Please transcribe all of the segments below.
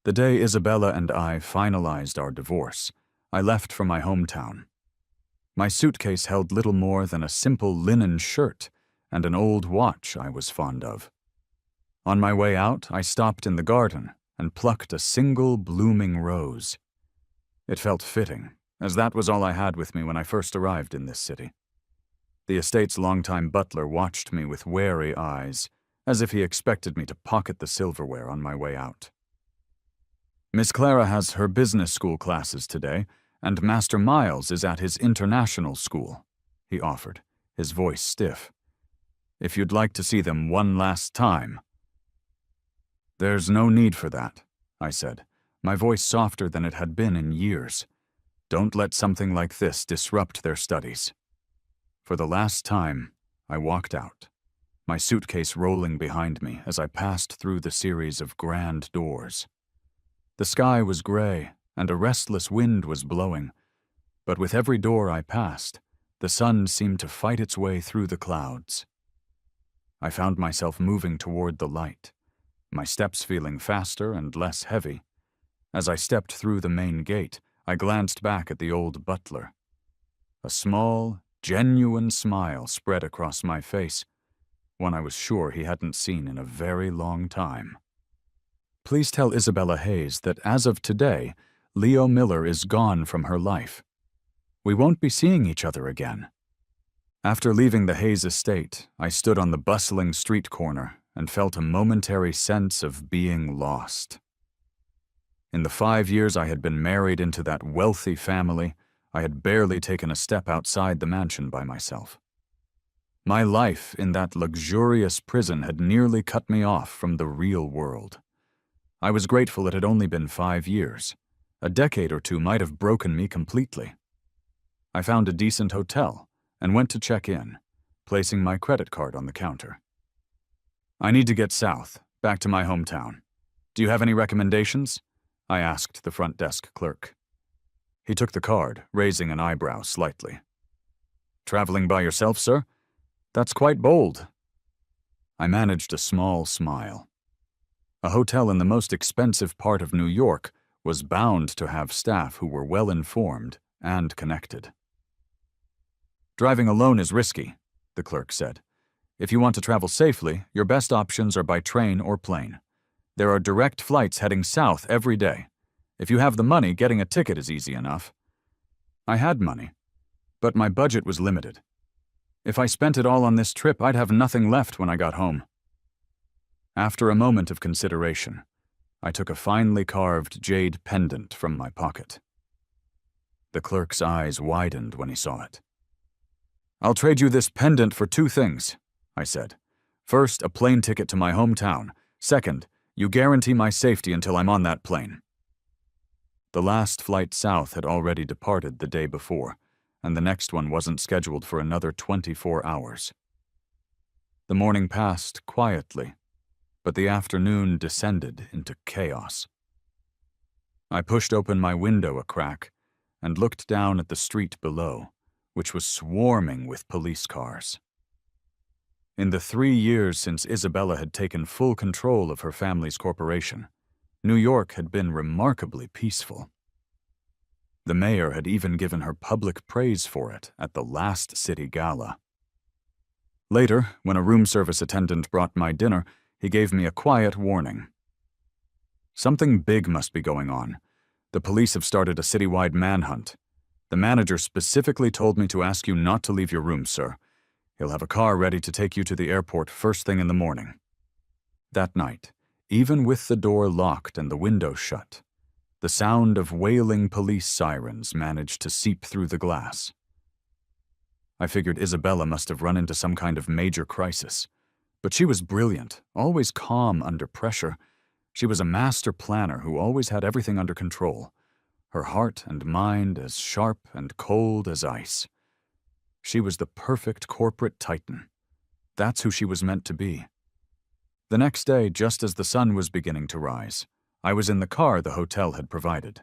The day Isabella and I finalized our divorce, I left for my hometown. My suitcase held little more than a simple linen shirt and an old watch I was fond of. On my way out, I stopped in the garden and plucked a single blooming rose. It felt fitting, as that was all I had with me when I first arrived in this city. The estate's longtime butler watched me with wary eyes, as if he expected me to pocket the silverware on my way out. Miss Clara has her business school classes today, and Master Miles is at his international school, he offered, his voice stiff. If you'd like to see them one last time. There's no need for that, I said, my voice softer than it had been in years. Don't let something like this disrupt their studies. For the last time, I walked out, my suitcase rolling behind me as I passed through the series of grand doors. The sky was gray, and a restless wind was blowing, but with every door I passed, the sun seemed to fight its way through the clouds. I found myself moving toward the light, my steps feeling faster and less heavy. As I stepped through the main gate, I glanced back at the old butler. A small, genuine smile spread across my face, one I was sure he hadn't seen in a very long time. Please tell Isabella Hayes that as of today, Leo Miller is gone from her life. We won't be seeing each other again. After leaving the Hayes estate, I stood on the bustling street corner and felt a momentary sense of being lost. In the 5 years I had been married into that wealthy family, I had barely taken a step outside the mansion by myself. My life in that luxurious prison had nearly cut me off from the real world. I was grateful it had only been 5 years. A decade or two might have broken me completely. I found a decent hotel and went to check in, placing my credit card on the counter. I need to get south, back to my hometown. Do you have any recommendations? I asked the front desk clerk. He took the card, raising an eyebrow slightly. Traveling by yourself, sir? That's quite bold. I managed a small smile. A hotel in the most expensive part of New York was bound to have staff who were well-informed and connected. Driving alone is risky, the clerk said. If you want to travel safely, your best options are by train or plane. There are direct flights heading south every day. If you have the money, getting a ticket is easy enough. I had money, but my budget was limited. If I spent it all on this trip, I'd have nothing left when I got home. After a moment of consideration, I took a finely carved jade pendant from my pocket. The clerk's eyes widened when he saw it. I'll trade you this pendant for 2 things, I said. First, a plane ticket to my hometown. Second, you guarantee my safety until I'm on that plane. The last flight south had already departed the day before, and the next one wasn't scheduled for another 24 hours. The morning passed quietly, but the afternoon descended into chaos. I pushed open my window a crack and looked down at the street below, which was swarming with police cars. In the 3 years since Isabella had taken full control of her family's corporation, New York had been remarkably peaceful. The mayor had even given her public praise for it at the last city gala. Later, when a room service attendant brought my dinner, he gave me a quiet warning. Something big must be going on. The police have started a citywide manhunt. The manager specifically told me to ask you not to leave your room, sir. He'll have a car ready to take you to the airport first thing in the morning. That night, even with the door locked and the window shut, the sound of wailing police sirens managed to seep through the glass. I figured Isabella must have run into some kind of major crisis. But she was brilliant, always calm under pressure. She was a master planner who always had everything under control, her heart and mind as sharp and cold as ice. She was the perfect corporate titan. That's who she was meant to be. The next day, just as the sun was beginning to rise, I was in the car the hotel had provided.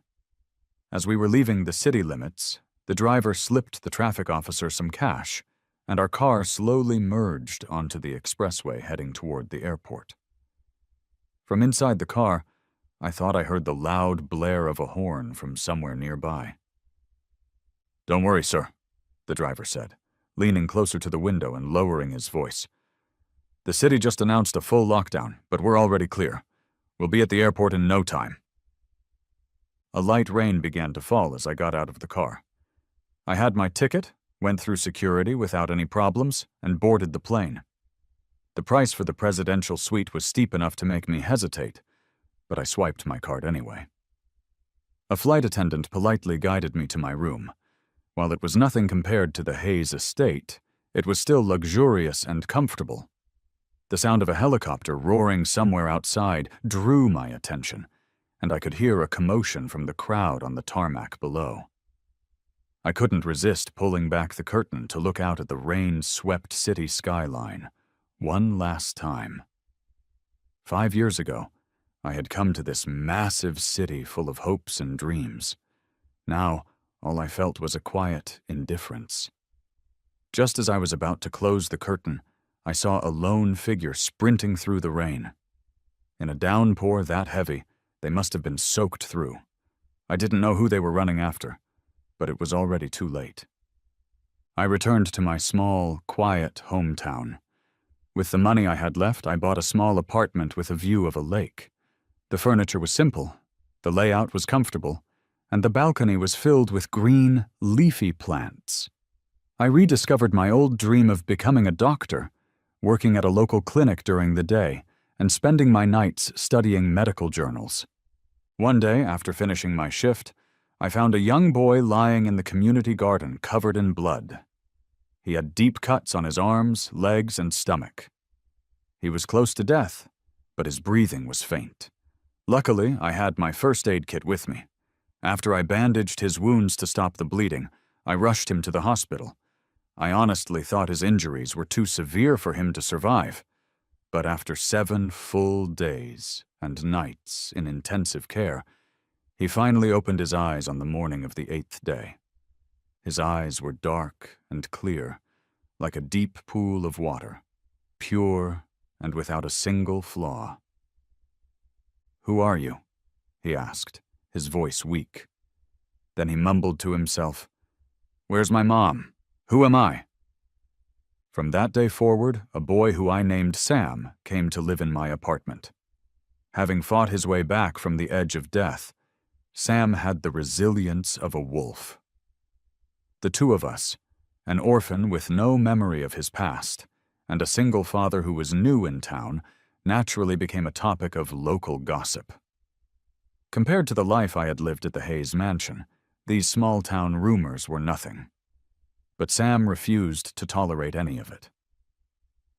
As we were leaving the city limits, the driver slipped the traffic officer some cash, and our car slowly merged onto the expressway heading toward the airport. From inside the car, I thought I heard the loud blare of a horn from somewhere nearby. "Don't worry, sir," the driver said, leaning closer to the window and lowering his voice. "The city just announced a full lockdown, but we're already clear. We'll be at the airport in no time." A light rain began to fall as I got out of the car. I had my ticket, went through security without any problems, and boarded the plane. The price for the presidential suite was steep enough to make me hesitate, but I swiped my card anyway. A flight attendant politely guided me to my room. While it was nothing compared to the Hayes estate, it was still luxurious and comfortable. The sound of a helicopter roaring somewhere outside drew my attention, and I could hear a commotion from the crowd on the tarmac below. I couldn't resist pulling back the curtain to look out at the rain-swept city skyline, one last time. 5 years ago, I had come to this massive city full of hopes and dreams. Now, all I felt was a quiet indifference. Just as I was about to close the curtain, I saw a lone figure sprinting through the rain. In a downpour that heavy, they must have been soaked through. I didn't know who they were running after, but it was already too late. I returned to my small, quiet hometown. With the money I had left, I bought a small apartment with a view of a lake. The furniture was simple, the layout was comfortable, and the balcony was filled with green, leafy plants. I rediscovered my old dream of becoming a doctor, working at a local clinic during the day, and spending my nights studying medical journals. One day, after finishing my shift, I found a young boy lying in the community garden covered in blood. He had deep cuts on his arms, legs, and stomach. He was close to death, but his breathing was faint. Luckily, I had my first aid kit with me. After I bandaged his wounds to stop the bleeding, I rushed him to the hospital. I honestly thought his injuries were too severe for him to survive. But after 7 full days and nights in intensive care, he finally opened his eyes on the morning of the 8th day. His eyes were dark and clear, like a deep pool of water, pure and without a single flaw. "Who are you?" he asked, his voice weak. Then he mumbled to himself, "Where's my mom? Who am I?" From that day forward, a boy who I named Sam came to live in my apartment. Having fought his way back from the edge of death, Sam had the resilience of a wolf. The two of us, an orphan with no memory of his past, and a single father who was new in town, naturally became a topic of local gossip. Compared to the life I had lived at the Hayes mansion, these small-town rumors were nothing. But Sam refused to tolerate any of it.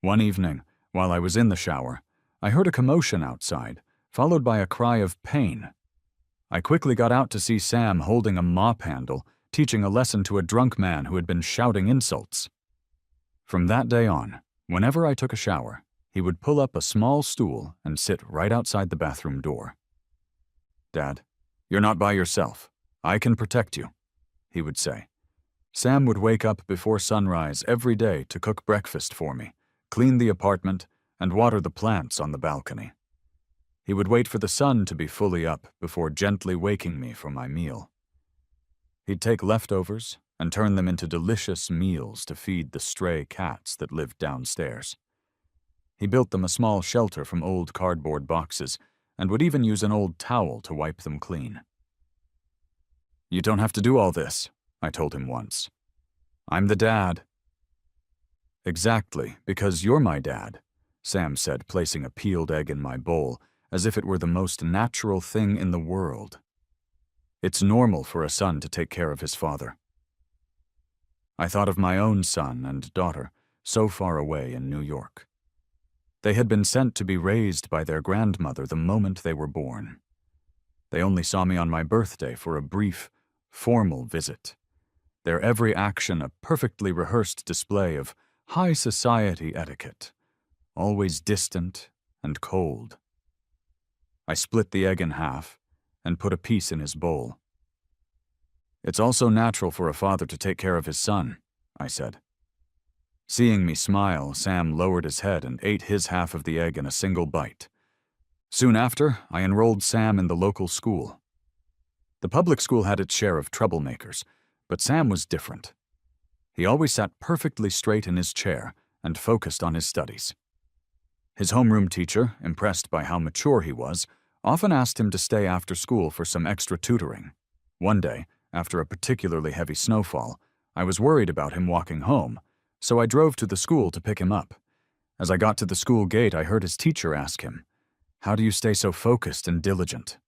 One evening, while I was in the shower, I heard a commotion outside, followed by a cry of pain. I quickly got out to see Sam holding a mop handle, teaching a lesson to a drunk man who had been shouting insults. From that day on, whenever I took a shower, he would pull up a small stool and sit right outside the bathroom door. "Dad, you're not by yourself. I can protect you," he would say. Sam would wake up before sunrise every day to cook breakfast for me, clean the apartment, and water the plants on the balcony. He would wait for the sun to be fully up before gently waking me for my meal. He'd take leftovers and turn them into delicious meals to feed the stray cats that lived downstairs. He built them a small shelter from old cardboard boxes and would even use an old towel to wipe them clean. "You don't have to do all this," I told him once. "I'm the dad." "Exactly, because you're my dad," Sam said, placing a peeled egg in my bowl as if it were the most natural thing in the world. It's normal for a son to take care of his father. I thought of my own son and daughter, so far away in New York. They had been sent to be raised by their grandmother the moment they were born. They only saw me on my birthday for a brief, formal visit. Their every action a perfectly rehearsed display of high society etiquette, always distant and cold. I split the egg in half and put a piece in his bowl. "It's also natural for a father to take care of his son," I said. Seeing me smile, Sam lowered his head and ate his half of the egg in a single bite. Soon after, I enrolled Sam in the local school. The public school had its share of troublemakers, but Sam was different. He always sat perfectly straight in his chair and focused on his studies. His homeroom teacher, impressed by how mature he was, often asked him to stay after school for some extra tutoring. One day, after a particularly heavy snowfall, I was worried about him walking home, so I drove to the school to pick him up. As I got to the school gate, I heard his teacher ask him, "How do you stay so focused and diligent?"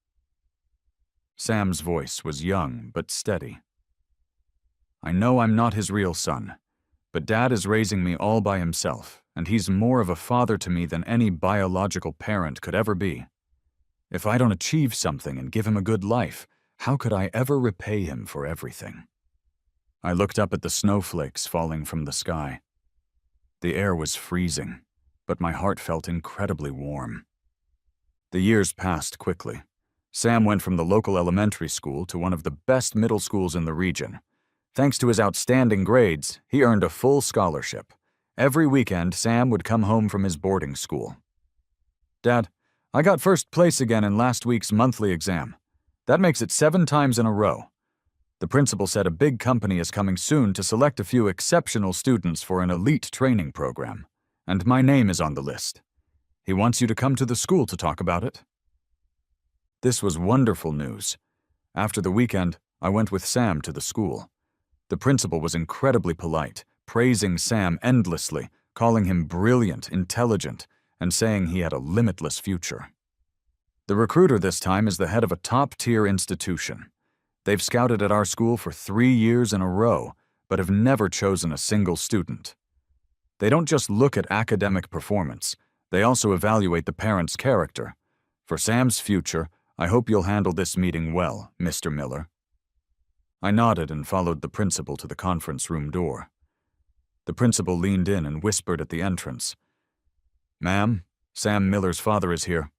Sam's voice was young but steady. "I know I'm not his real son, but Dad is raising me all by himself, and he's more of a father to me than any biological parent could ever be. If I don't achieve something and give him a good life, how could I ever repay him for everything?" I looked up at the snowflakes falling from the sky. The air was freezing, but my heart felt incredibly warm. The years passed quickly. Sam went from the local elementary school to one of the best middle schools in the region. Thanks to his outstanding grades, he earned a full scholarship. Every weekend, Sam would come home from his boarding school. "Dad, I got first place again in last week's monthly exam. That makes it 7 times in a row. The principal said a big company is coming soon to select a few exceptional students for an elite training program, and my name is on the list. He wants you to come to the school to talk about it." This was wonderful news. After the weekend, I went with Sam to the school. The principal was incredibly polite, praising Sam endlessly, calling him brilliant, intelligent, and saying he had a limitless future. The recruiter this time is the head of a top-tier institution. They've scouted at our school for 3 years in a row, but have never chosen a single student. They don't just look at academic performance, they also evaluate the parent's character. For Sam's future, I hope you'll handle this meeting well, Mr. Miller. I nodded and followed the principal to the conference room door. The principal leaned in and whispered at the entrance, "Ma'am, Sam Miller's father is here."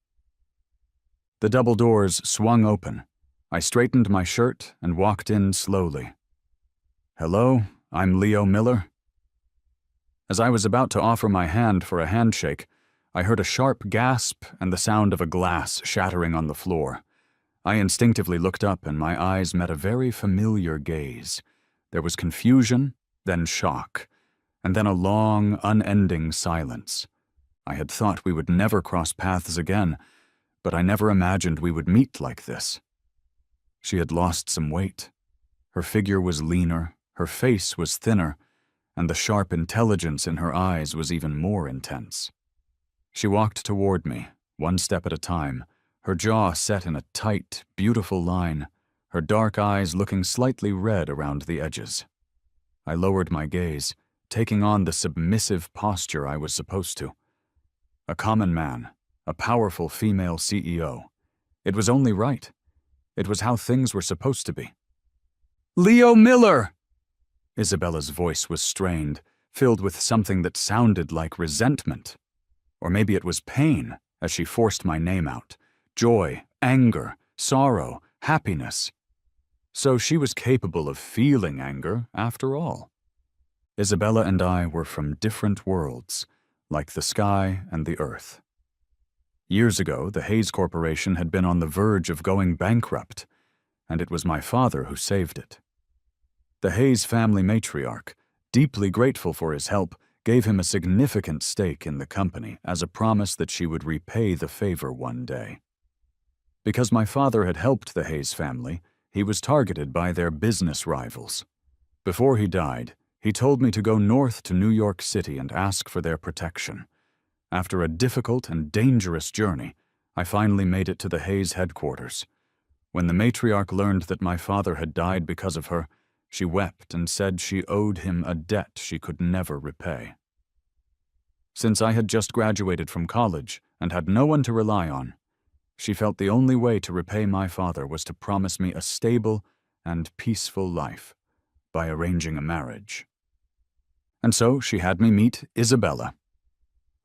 The double doors swung open. I straightened my shirt and walked in slowly. "Hello, I'm Leo Miller." As I was about to offer my hand for a handshake, I heard a sharp gasp and the sound of a glass shattering on the floor. I instinctively looked up and my eyes met a very familiar gaze. There was confusion, then shock, and then a long, unending silence. I had thought we would never cross paths again, but I never imagined we would meet like this. She had lost some weight. Her figure was leaner, her face was thinner, and the sharp intelligence in her eyes was even more intense. She walked toward me, one step at a time, her jaw set in a tight, beautiful line, her dark eyes looking slightly red around the edges. I lowered my gaze, taking on the submissive posture I was supposed to. A common man, a powerful female CEO. It was only right. It was how things were supposed to be. "Leo Miller!" Isabella's voice was strained, filled with something that sounded like resentment. Or maybe it was pain as she forced my name out. Joy, anger, sorrow, happiness. So she was capable of feeling anger, after all. Isabella and I were from different worlds, like the sky and the earth. Years ago, the Hayes Corporation had been on the verge of going bankrupt, and it was my father who saved it. The Hayes family matriarch, deeply grateful for his help, gave him a significant stake in the company as a promise that she would repay the favor one day. Because my father had helped the Hayes family, he was targeted by their business rivals. Before he died, he told me to go north to New York City and ask for their protection. After a difficult and dangerous journey, I finally made it to the Hayes headquarters. When the matriarch learned that my father had died because of her, she wept and said she owed him a debt she could never repay. Since I had just graduated from college and had no one to rely on, she felt the only way to repay my father was to promise me a stable and peaceful life by arranging a marriage. And so she had me meet Isabella.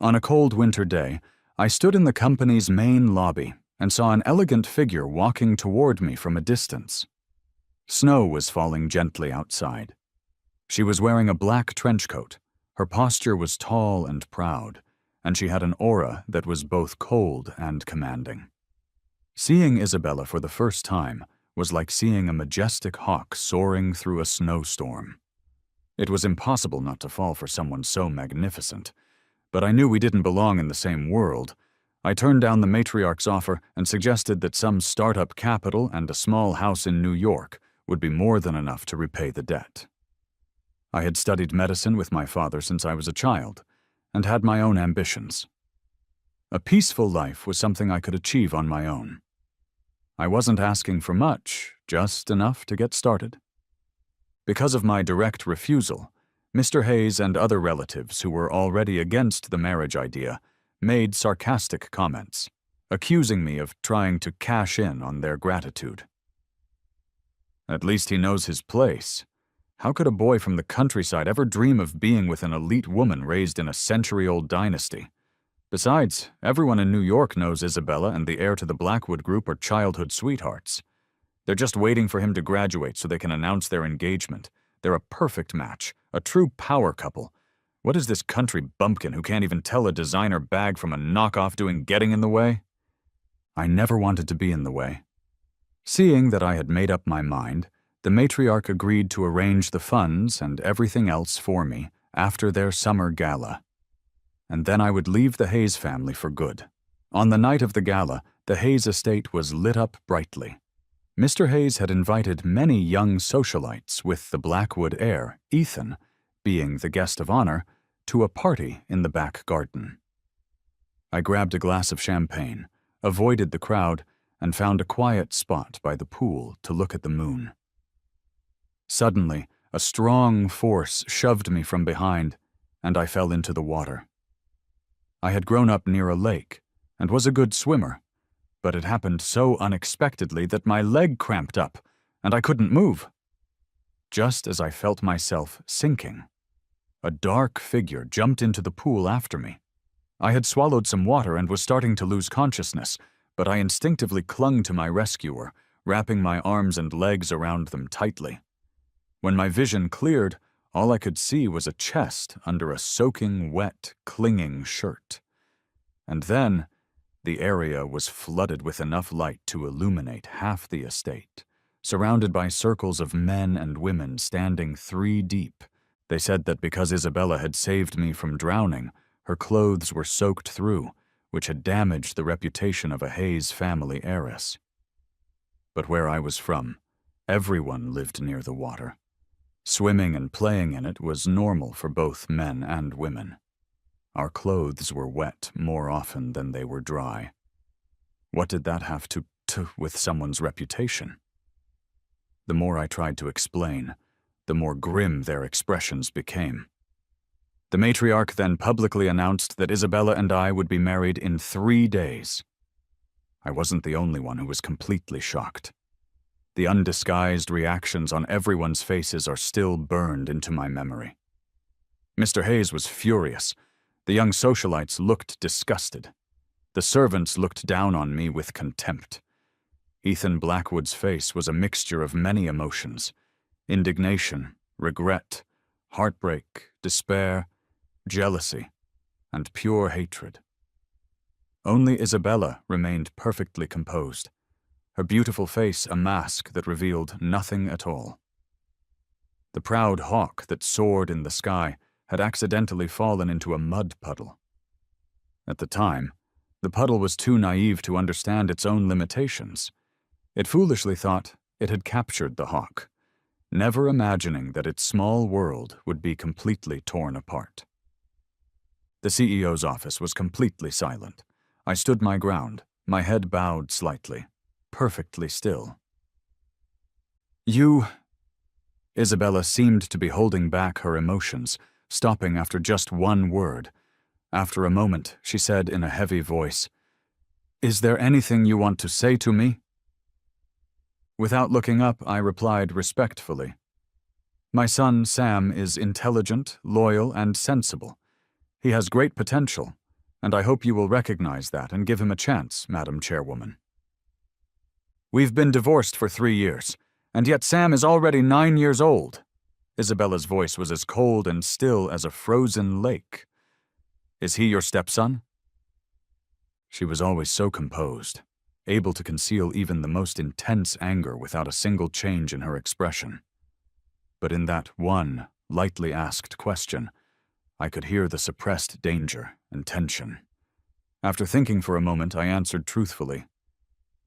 On a cold winter day, I stood in the company's main lobby and saw an elegant figure walking toward me from a distance. Snow was falling gently outside. She was wearing a black trench coat. Her posture was tall and proud, and she had an aura that was both cold and commanding. Seeing Isabella for the first time was like seeing a majestic hawk soaring through a snowstorm. It was impossible not to fall for someone so magnificent, but I knew we didn't belong in the same world. I turned down the matriarch's offer and suggested that some startup capital and a small house in New York would be more than enough to repay the debt. I had studied medicine with my father since I was a child, and had my own ambitions. A peaceful life was something I could achieve on my own. I wasn't asking for much, just enough to get started. Because of my direct refusal, Mr. Hayes and other relatives who were already against the marriage idea made sarcastic comments, accusing me of trying to cash in on their gratitude. At least he knows his place. How could a boy from the countryside ever dream of being with an elite woman raised in a century-old dynasty? Besides, everyone in New York knows Isabella and the heir to the Blackwood Group are childhood sweethearts. They're just waiting for him to graduate so they can announce their engagement. They're a perfect match, a true power couple. What is this country bumpkin who can't even tell a designer bag from a knockoff getting in the way? I never wanted to be in the way. Seeing that I had made up my mind, the matriarch agreed to arrange the funds and everything else for me after their summer gala. And then I would leave the Hayes family for good. On the night of the gala, the Hayes estate was lit up brightly. Mr. Hayes had invited many young socialites, with the Blackwood heir, Ethan, being the guest of honor, to a party in the back garden. I grabbed a glass of champagne, avoided the crowd, and found a quiet spot by the pool to look at the moon. Suddenly, a strong force shoved me from behind, and I fell into the water. I had grown up near a lake and was a good swimmer, but it happened so unexpectedly that my leg cramped up and I couldn't move. Just as I felt myself sinking, a dark figure jumped into the pool after me. I had swallowed some water and was starting to lose consciousness, but I instinctively clung to my rescuer, wrapping my arms and legs around them tightly. When my vision cleared, all I could see was a chest under a soaking wet, clinging shirt. And then, the area was flooded with enough light to illuminate half the estate, surrounded by circles of men and women standing 3 deep. They said that because Isabella had saved me from drowning, her clothes were soaked through, which had damaged the reputation of a Hayes family heiress. But where I was from, everyone lived near the water. Swimming and playing in it was normal for both men and women. Our clothes were wet more often than they were dry. What did that have to with someone's reputation? The more I tried to explain, the more grim their expressions became. The matriarch then publicly announced that Isabella and I would be married in 3 days. I wasn't the only one who was completely shocked. The undisguised reactions on everyone's faces are still burned into my memory. Mr. Hayes was furious. The young socialites looked disgusted. The servants looked down on me with contempt. Ethan Blackwood's face was a mixture of many emotions: indignation, regret, heartbreak, despair, jealousy, and pure hatred. Only Isabella remained perfectly composed, her beautiful face a mask that revealed nothing at all. The proud hawk that soared in the sky had accidentally fallen into a mud puddle. At the time, the puddle was too naive to understand its own limitations. It foolishly thought it had captured the hawk, never imagining that its small world would be completely torn apart. The CEO's office was completely silent. I stood my ground, my head bowed slightly, perfectly still. You... Isabella seemed to be holding back her emotions, stopping after just one word. After a moment, she said in a heavy voice, "Is there anything you want to say to me?" Without looking up, I replied respectfully, "My son, Sam, is intelligent, loyal, and sensible. He has great potential, and I hope you will recognize that and give him a chance, Madam Chairwoman." "We've been divorced for 3 years, and yet Sam is already 9 years old." Isabella's voice was as cold and still as a frozen lake. Is he your stepson?" She was always so composed, able to conceal even the most intense anger without a single change in her expression. But in that one, lightly asked question, I could hear the suppressed danger and tension. After thinking for a moment, I answered truthfully,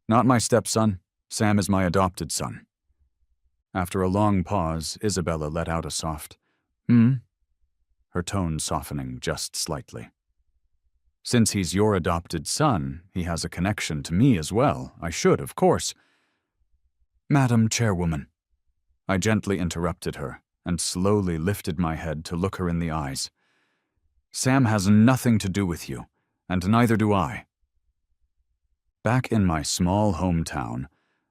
"Not my stepson. Sam is my adopted son." After a long pause, Isabella let out a soft, "Hmm?" her tone softening just slightly. "Since he's your adopted son, he has a connection to me as well. I should, of course." "Madam Chairwoman," I gently interrupted her and slowly lifted my head to look her in the eyes. "Sam has nothing to do with you, and neither do I." Back in my small hometown,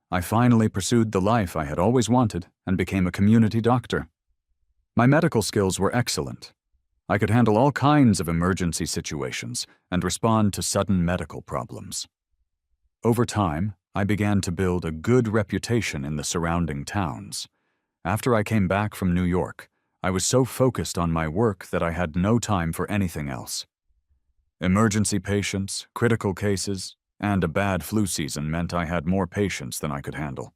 I finally pursued the life I had always wanted and became a community doctor. My medical skills were excellent. I could handle all kinds of emergency situations and respond to sudden medical problems. Over time, I began to build a good reputation in the surrounding towns. After I came back from New York, I was so focused on my work that I had no time for anything else. Emergency patients, critical cases, and a bad flu season meant I had more patients than I could handle.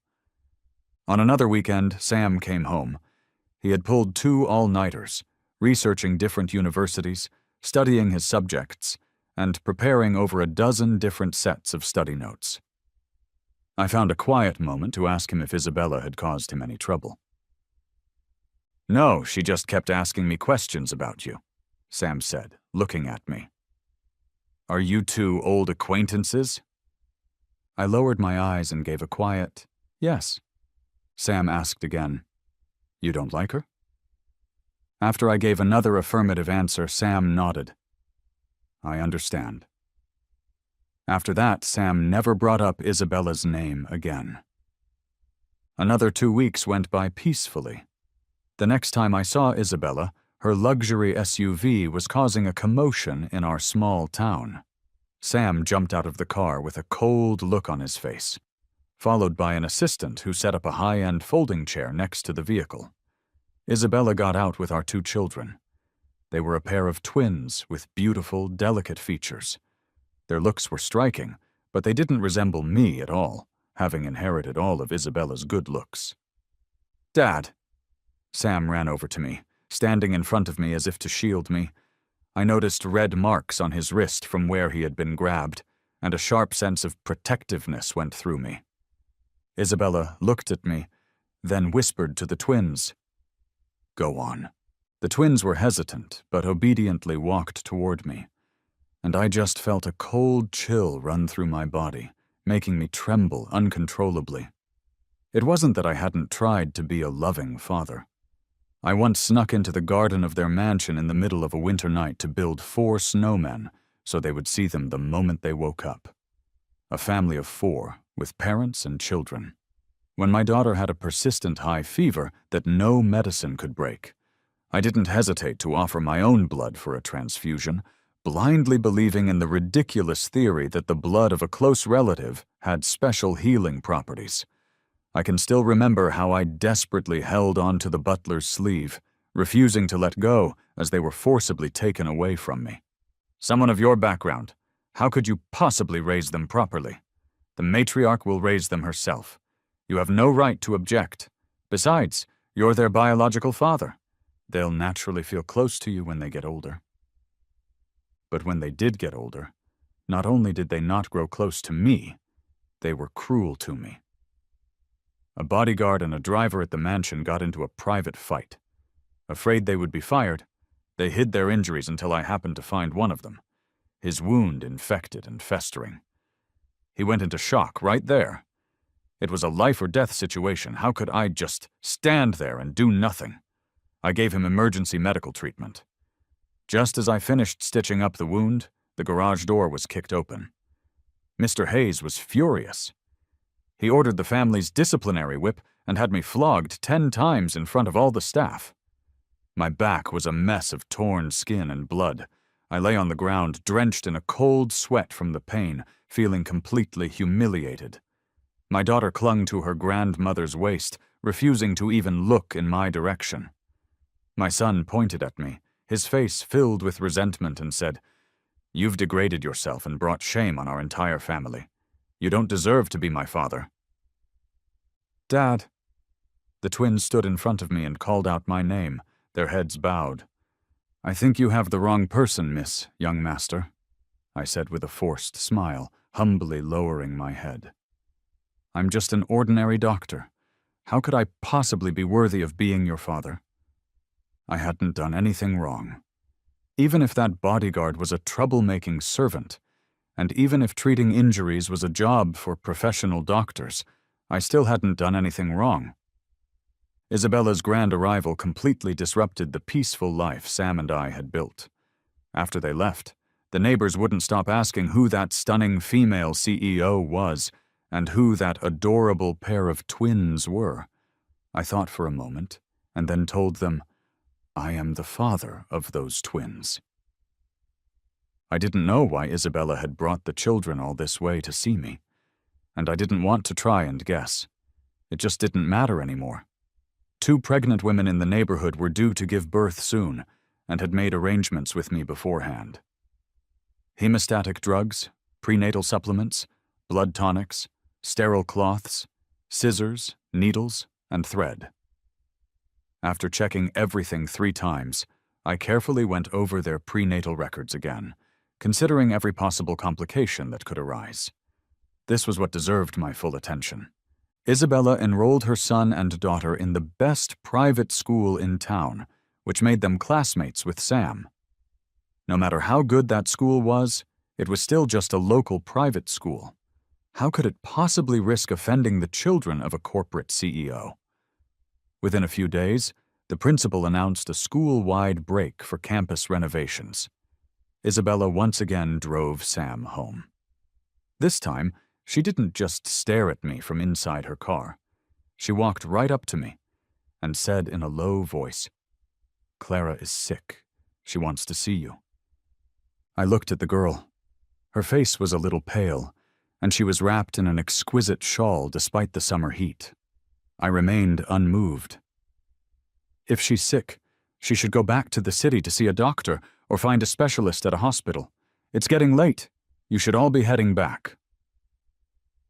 On another weekend, Sam came home. He had pulled 2 all-nighters, researching different universities, studying his subjects, and preparing over a dozen different sets of study notes. I found a quiet moment to ask him if Isabella had caused him any trouble. "No, she just kept asking me questions about you," Sam said, looking at me. "Are you 2 old acquaintances?" I lowered my eyes and gave a quiet, "Yes." Sam asked again, "You don't like her?" After I gave another affirmative answer, Sam nodded. "I understand." After that, Sam never brought up Isabella's name again. Another 2 weeks went by peacefully. The next time I saw Isabella, her luxury SUV was causing a commotion in our small town. Sam jumped out of the car with a cold look on his face, followed by an assistant who set up a high-end folding chair next to the vehicle. Isabella got out with our 2 children. They were a pair of twins with beautiful, delicate features. Their looks were striking, but they didn't resemble me at all, having inherited all of Isabella's good looks. "Dad!" Sam ran over to me, standing in front of me as if to shield me. I noticed red marks on his wrist from where he had been grabbed, and a sharp sense of protectiveness went through me. Isabella looked at me, then whispered to the twins, "Go on." The twins were hesitant, but obediently walked toward me, and I just felt a cold chill run through my body, making me tremble uncontrollably. It wasn't that I hadn't tried to be a loving father. I once snuck into the garden of their mansion in the middle of a winter night to build 4 snowmen so they would see them the moment they woke up. A family of 4, with parents and children. When my daughter had a persistent high fever that no medicine could break, I didn't hesitate to offer my own blood for a transfusion, blindly believing in the ridiculous theory that the blood of a close relative had special healing properties. I can still remember how I desperately held onto the butler's sleeve, refusing to let go as they were forcibly taken away from me. "Someone of your background, how could you possibly raise them properly? The matriarch will raise them herself. You have no right to object. Besides, you're their biological father. They'll naturally feel close to you when they get older." But when they did get older, not only did they not grow close to me, they were cruel to me. A bodyguard and a driver at the mansion got into a private fight. Afraid they would be fired, they hid their injuries until I happened to find one of them, his wound infected and festering. He went into shock right there. It was a life-or-death situation. How could I just stand there and do nothing? I gave him emergency medical treatment. Just as I finished stitching up the wound, the garage door was kicked open. Mr. Hayes was furious. He ordered the family's disciplinary whip and had me flogged 10 times in front of all the staff. My back was a mess of torn skin and blood. I lay on the ground, drenched in a cold sweat from the pain, feeling completely humiliated. My daughter clung to her grandmother's waist, refusing to even look in my direction. My son pointed at me, his face filled with resentment, and said, You've degraded yourself and brought shame on our entire family. You don't deserve to be my father." "Dad." The twins stood in front of me and called out my name, their heads bowed. "I think you have the wrong person, miss, young master," I said with a forced smile, humbly lowering my head. "I'm just an ordinary doctor. How could I possibly be worthy of being your father? I hadn't done anything wrong. Even if that bodyguard was a troublemaking servant, and even if treating injuries was a job for professional doctors, I still hadn't done anything wrong." Isabella's grand arrival completely disrupted the peaceful life Sam and I had built. After they left, the neighbors wouldn't stop asking who that stunning female CEO was and who that adorable pair of twins were. I thought for a moment, and then told them, "I am the father of those twins." I didn't know why Isabella had brought the children all this way to see me, and I didn't want to try and guess. It just didn't matter anymore. 2 pregnant women in the neighborhood were due to give birth soon, and had made arrangements with me beforehand. Hemostatic drugs, prenatal supplements, blood tonics, sterile cloths, scissors, needles, and thread. After checking everything 3 times, I carefully went over their prenatal records again, considering every possible complication that could arise. This was what deserved my full attention. Isabella enrolled her son and daughter in the best private school in town, which made them classmates with Sam. No matter how good that school was, it was still just a local private school. How could it possibly risk offending the children of a corporate CEO? Within a few days, the principal announced a school-wide break for campus renovations. Isabella once again drove Sam home. This time, she didn't just stare at me from inside her car. She walked right up to me and said in a low voice, "Clara is sick. She wants to see you." I looked at the girl. Her face was a little pale, and she was wrapped in an exquisite shawl despite the summer heat. I remained unmoved. "If she's sick, she should go back to the city to see a doctor or find a specialist at a hospital. It's getting late. You should all be heading back."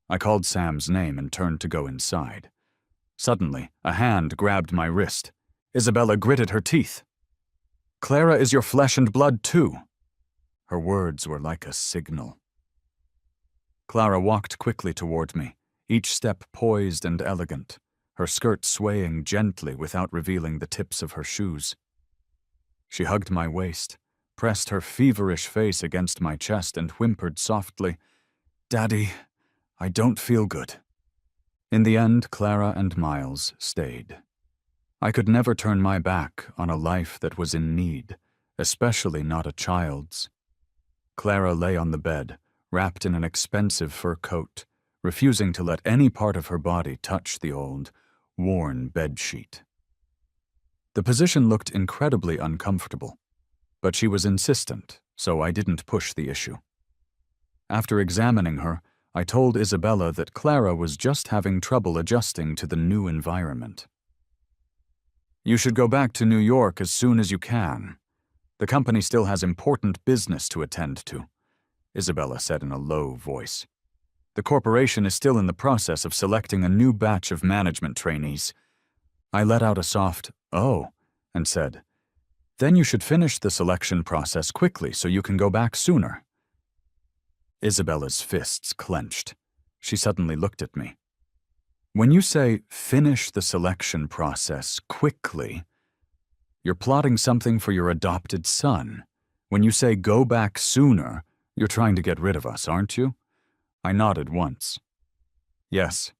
I called Sam's name and turned to go inside. Suddenly, a hand grabbed my wrist. Isabella gritted her teeth. "Clara is your flesh and blood too." Her words were like a signal. Clara walked quickly toward me, each step poised and elegant, her skirt swaying gently without revealing the tips of her shoes. She hugged my waist, pressed her feverish face against my chest, and whimpered softly, "Daddy, I don't feel good." In the end, Clara and Miles stayed. I could never turn my back on a life that was in need, especially not a child's. Clara lay on the bed, wrapped in an expensive fur coat, refusing to let any part of her body touch the old, worn bedsheet. The position looked incredibly uncomfortable, but she was insistent, so I didn't push the issue. After examining her, I told Isabella that Clara was just having trouble adjusting to the new environment. "You should go back to New York as soon as you can. The company still has important business to attend to," Isabella said in a low voice. "The corporation is still in the process of selecting a new batch of management trainees." I let out a soft, "Oh," and said, "Then you should finish the selection process quickly so you can go back sooner." Isabella's fists clenched. She suddenly looked at me. "When you say finish the selection process quickly, you're plotting something for your adopted son. When you say go back sooner, you're trying to get rid of us, aren't you?" I nodded once. "Yes."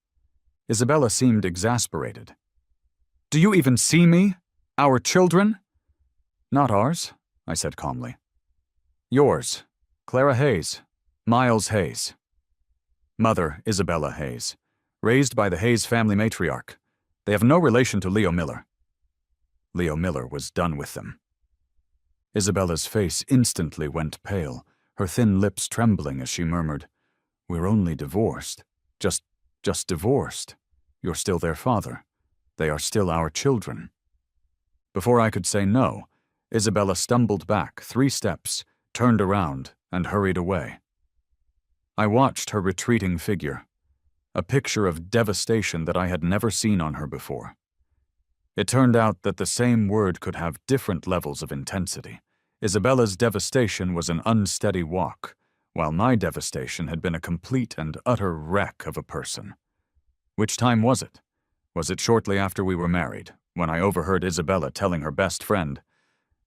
Isabella seemed exasperated. "Do you even see me? Our children?" "Not ours," I said calmly. "Yours, Clara Hayes, Miles Hayes. Mother, Isabella Hayes, raised by the Hayes family matriarch. They have no relation to Leo Miller." Leo Miller was done with them. Isabella's face instantly went pale, her thin lips trembling as she murmured, "We're only divorced. Just divorced. You're still their father. They are still our children." Before I could say no, Isabella stumbled back 3 steps, turned around, and hurried away. I watched her retreating figure, a picture of devastation that I had never seen on her before. It turned out that the same word could have different levels of intensity. Isabella's devastation was an unsteady walk, while my devastation had been a complete and utter wreck of a person. Which time was it? Was it shortly after we were married, when I overheard Isabella telling her best friend,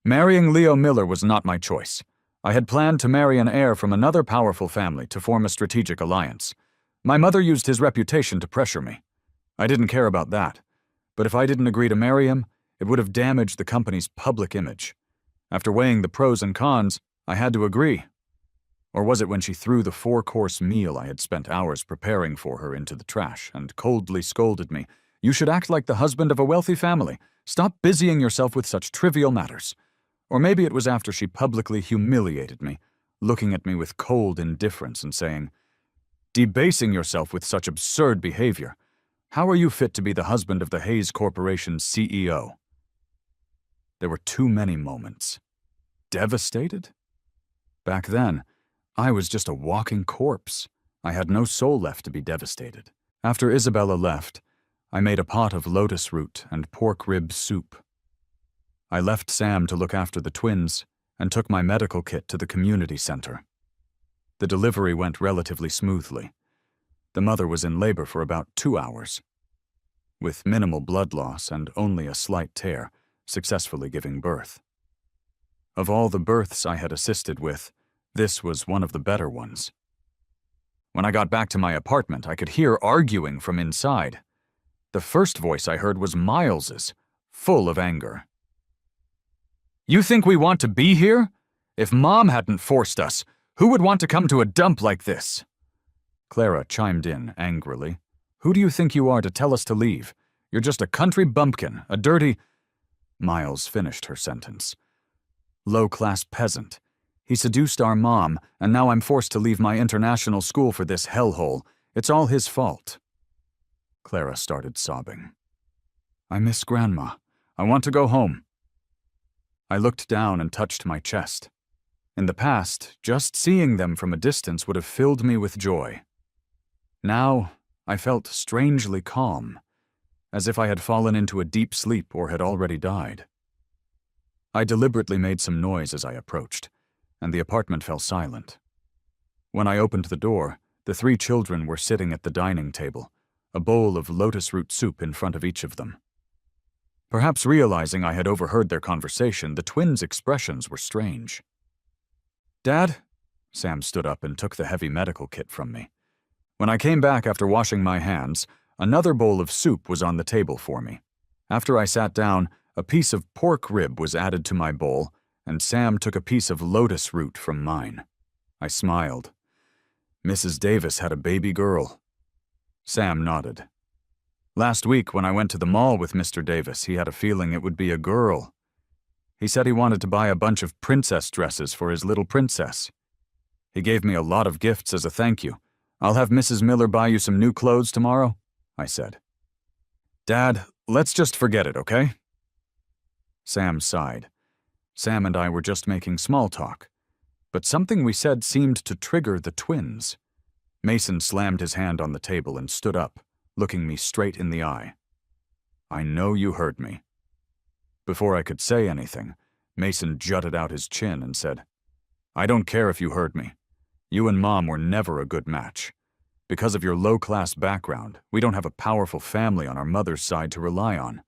"Marrying Leo Miller was not my choice. I had planned to marry an heir from another powerful family to form a strategic alliance. My mother used his reputation to pressure me. I didn't care about that, but if I didn't agree to marry him, it would have damaged the company's public image. After weighing the pros and cons, I had to agree." Or was it when she threw the 4-course meal I had spent hours preparing for her into the trash and coldly scolded me, "You should act like the husband of a wealthy family. Stop busying yourself with such trivial matters." Or maybe it was after she publicly humiliated me, looking at me with cold indifference and saying, "Debasing yourself with such absurd behavior. How are you fit to be the husband of the Hayes Corporation's CEO?" There were too many moments. Devastated? Back then, I was just a walking corpse. I had no soul left to be devastated. After Isabella left, I made a pot of lotus root and pork rib soup. I left Sam to look after the twins and took my medical kit to the community center. The delivery went relatively smoothly. The mother was in labor for about 2 hours, with minimal blood loss and only a slight tear, successfully giving birth. Of all the births I had assisted with, this was one of the better ones. When I got back to my apartment, I could hear arguing from inside. The first voice I heard was Miles's, full of anger. "You think we want to be here? If Mom hadn't forced us, who would want to come to a dump like this?" Clara chimed in angrily. "Who do you think you are to tell us to leave? You're just a country bumpkin, a dirty—" Miles finished her sentence. "Low-class peasant. He seduced our mom, and now I'm forced to leave my international school for this hellhole. It's all his fault." Clara started sobbing. "I miss Grandma. I want to go home." I looked down and touched my chest. In the past, just seeing them from a distance would have filled me with joy. Now, I felt strangely calm, as if I had fallen into a deep sleep or had already died. I deliberately made some noise as I approached, and the apartment fell silent. When I opened the door, the 3 children were sitting at the dining table, a bowl of lotus root soup in front of each of them. Perhaps realizing I had overheard their conversation, the twins' expressions were strange. "Dad?" Sam stood up and took the heavy medical kit from me. When I came back after washing my hands, another bowl of soup was on the table for me. After I sat down, a piece of pork rib was added to my bowl, and Sam took a piece of lotus root from mine. I smiled. "Mrs. Davis had a baby girl." Sam nodded. "Last week, when I went to the mall with Mr. Davis, he had a feeling it would be a girl. He said he wanted to buy a bunch of princess dresses for his little princess. He gave me a lot of gifts as a thank you. I'll have Mrs. Miller buy you some new clothes tomorrow," I said. "Dad, let's just forget it, okay?" Sam sighed. Sam and I were just making small talk, but something we said seemed to trigger the twins. Mason slammed his hand on the table and stood up, looking me straight in the eye. "I know you heard me." Before I could say anything, Mason jutted out his chin and said, "I don't care if you heard me. You and Mom were never a good match. Because of your low-class background, we don't have a powerful family on our mother's side to rely on.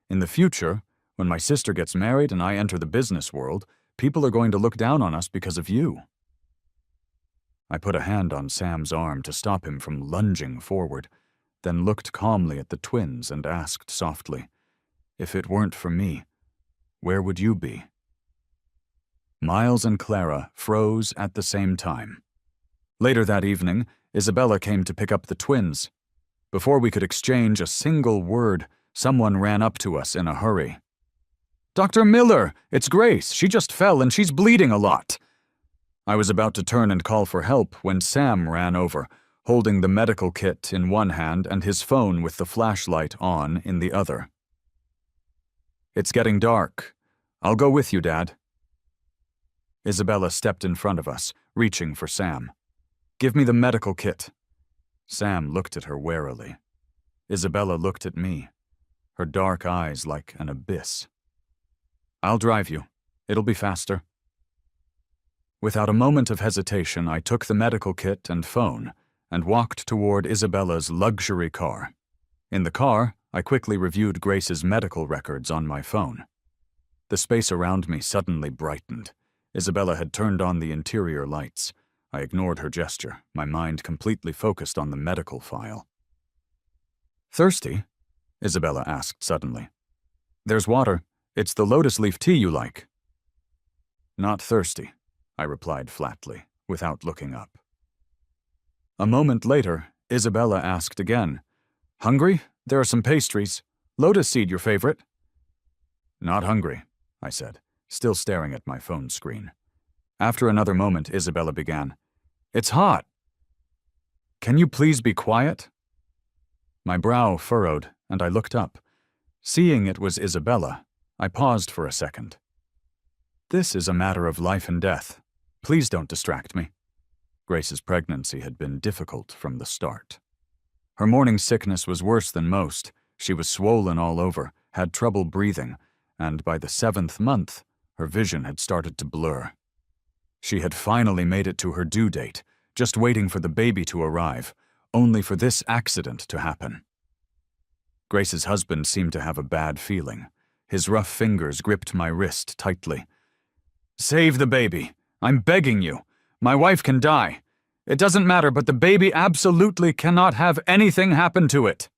In the future, when my sister gets married and I enter the business world, people are going to look down on us because of you." I put a hand on Sam's arm to stop him from lunging forward, then looked calmly at the twins and asked softly, "If it weren't for me, where would you be?" Miles and Clara froze at the same time. Later that evening, Isabella came to pick up the twins. Before we could exchange a single word, someone ran up to us in a hurry. "Dr. Miller, it's Grace. She just fell and she's bleeding a lot." I was about to turn and call for help when Sam ran over, holding the medical kit in one hand and his phone with the flashlight on in the other. "It's getting dark. I'll go with you, Dad." Isabella stepped in front of us, reaching for Sam. "Give me the medical kit." Sam looked at her warily. Isabella looked at me, her dark eyes like an abyss. "I'll drive you. It'll be faster." Without a moment of hesitation, I took the medical kit and phone and walked toward Isabella's luxury car. In the car, I quickly reviewed Grace's medical records on my phone. The space around me suddenly brightened. Isabella had turned on the interior lights. I ignored her gesture, my mind completely focused on the medical file. "Thirsty?" Isabella asked suddenly. "There's water. It's the lotus leaf tea you like." "Not thirsty," I replied flatly, without looking up. A moment later, Isabella asked again, "Hungry? There are some pastries. Lotus seed your favorite?" "Not hungry," I said, still staring at my phone screen. After another moment, Isabella began, "It's hot." "Can you please be quiet?" My brow furrowed, and I looked up. Seeing it was Isabella, I paused for a second. "This is a matter of life and death. Please don't distract me." Grace's pregnancy had been difficult from the start. Her morning sickness was worse than most. She was swollen all over, had trouble breathing, and by the 7th month, her vision had started to blur. She had finally made it to her due date, just waiting for the baby to arrive, only for this accident to happen. Grace's husband seemed to have a bad feeling. His rough fingers gripped my wrist tightly. "Save the baby. I'm begging you. My wife can die. It doesn't matter, but the baby absolutely cannot have anything happen to it."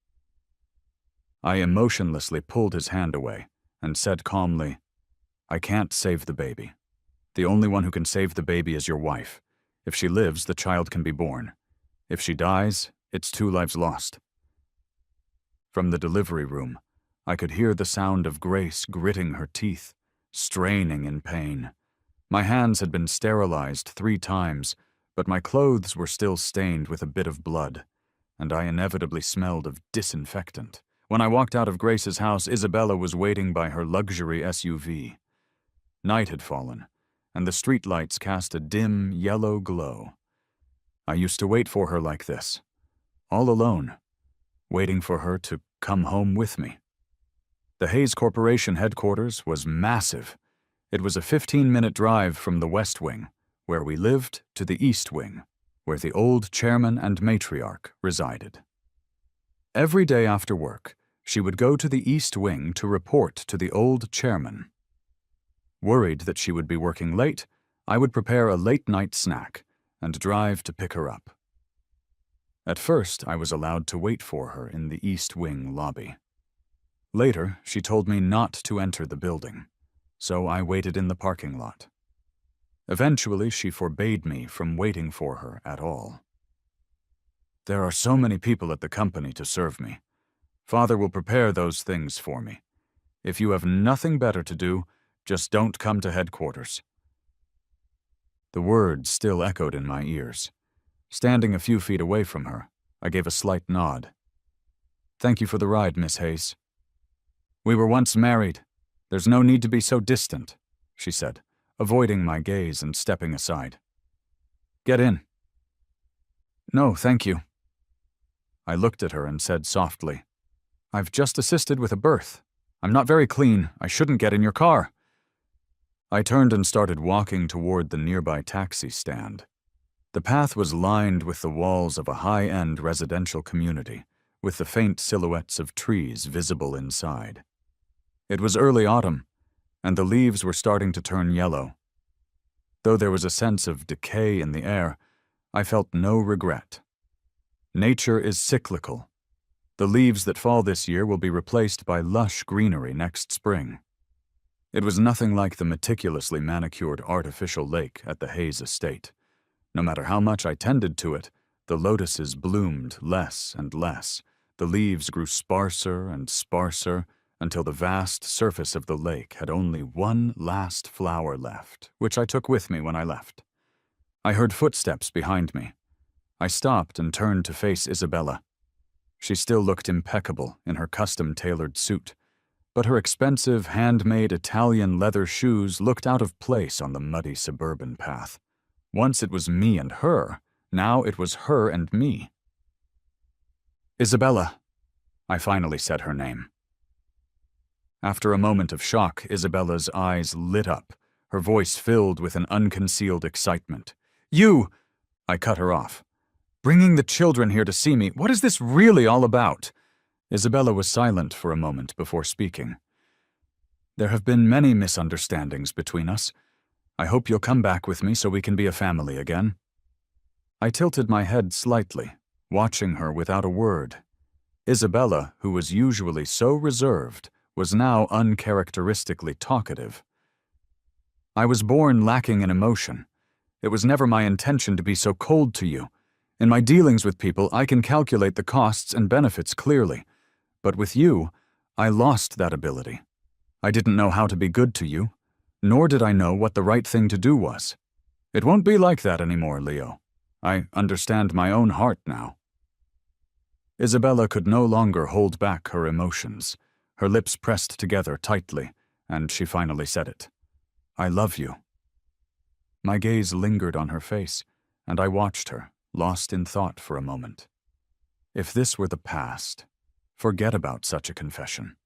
I emotionlessly pulled his hand away and said calmly, "I can't save the baby. The only one who can save the baby is your wife. If she lives, the child can be born. If she dies, it's 2 lives lost." From the delivery room, I could hear the sound of Grace gritting her teeth, straining in pain. My hands had been sterilized 3 times, but my clothes were still stained with a bit of blood, and I inevitably smelled of disinfectant. When I walked out of Grace's house, Isabella was waiting by her luxury SUV. Night had fallen, and the streetlights cast a dim, yellow glow. I used to wait for her like this, all alone, waiting for her to come home with me. The Hayes Corporation headquarters was massive. It was a 15-minute drive from the West Wing, where we lived, to the East Wing, where the old chairman and matriarch resided. Every day after work, she would go to the East Wing to report to the old chairman. Worried that she would be working late, I would prepare a late-night snack and drive to pick her up. At first, I was allowed to wait for her in the East Wing lobby. Later, she told me not to enter the building, so I waited in the parking lot. Eventually, she forbade me from waiting for her at all. "There are so many people at the company to serve me. Father will prepare those things for me. If you have nothing better to do, just don't come to headquarters." The words still echoed in my ears. Standing a few feet away from her, I gave a slight nod. "Thank you for the ride, Miss Hayes." "We were once married. There's no need to be so distant," she said, avoiding my gaze and stepping aside. "Get in." "No, thank you." I looked at her and said softly, "I've just assisted with a birth. I'm not very clean. I shouldn't get in your car." I turned and started walking toward the nearby taxi stand. The path was lined with the walls of a high-end residential community, with the faint silhouettes of trees visible inside. It was early autumn, and the leaves were starting to turn yellow. Though there was a sense of decay in the air, I felt no regret. Nature is cyclical. The leaves that fall this year will be replaced by lush greenery next spring. It was nothing like the meticulously manicured artificial lake at the Hayes estate. No matter how much I tended to it, the lotuses bloomed less and less. The leaves grew sparser and sparser until the vast surface of the lake had only one last flower left, which I took with me when I left. I heard footsteps behind me. I stopped and turned to face Isabella. She still looked impeccable in her custom-tailored suit, but her expensive, handmade Italian leather shoes looked out of place on the muddy suburban path. Once it was me and her, now it was her and me. Isabella, I finally said her name. After a moment of shock, Isabella's eyes lit up, her voice filled with an unconcealed excitement. You! I cut her off. Bringing the children here to see me, what is this really all about? Isabella was silent for a moment before speaking. There have been many misunderstandings between us. I hope you'll come back with me so we can be a family again. I tilted my head slightly, watching her without a word. Isabella, who was usually so reserved, was now uncharacteristically talkative. I was born lacking in emotion. It was never my intention to be so cold to you. In my dealings with people, I can calculate the costs and benefits clearly. But with you, I lost that ability. I didn't know how to be good to you, nor did I know what the right thing to do was. It won't be like that anymore, Leo. I understand my own heart now. Isabella could no longer hold back her emotions. Her lips pressed together tightly, and she finally said it. I love you. My gaze lingered on her face, and I watched her, lost in thought for a moment. If this were the past, forget about such a confession.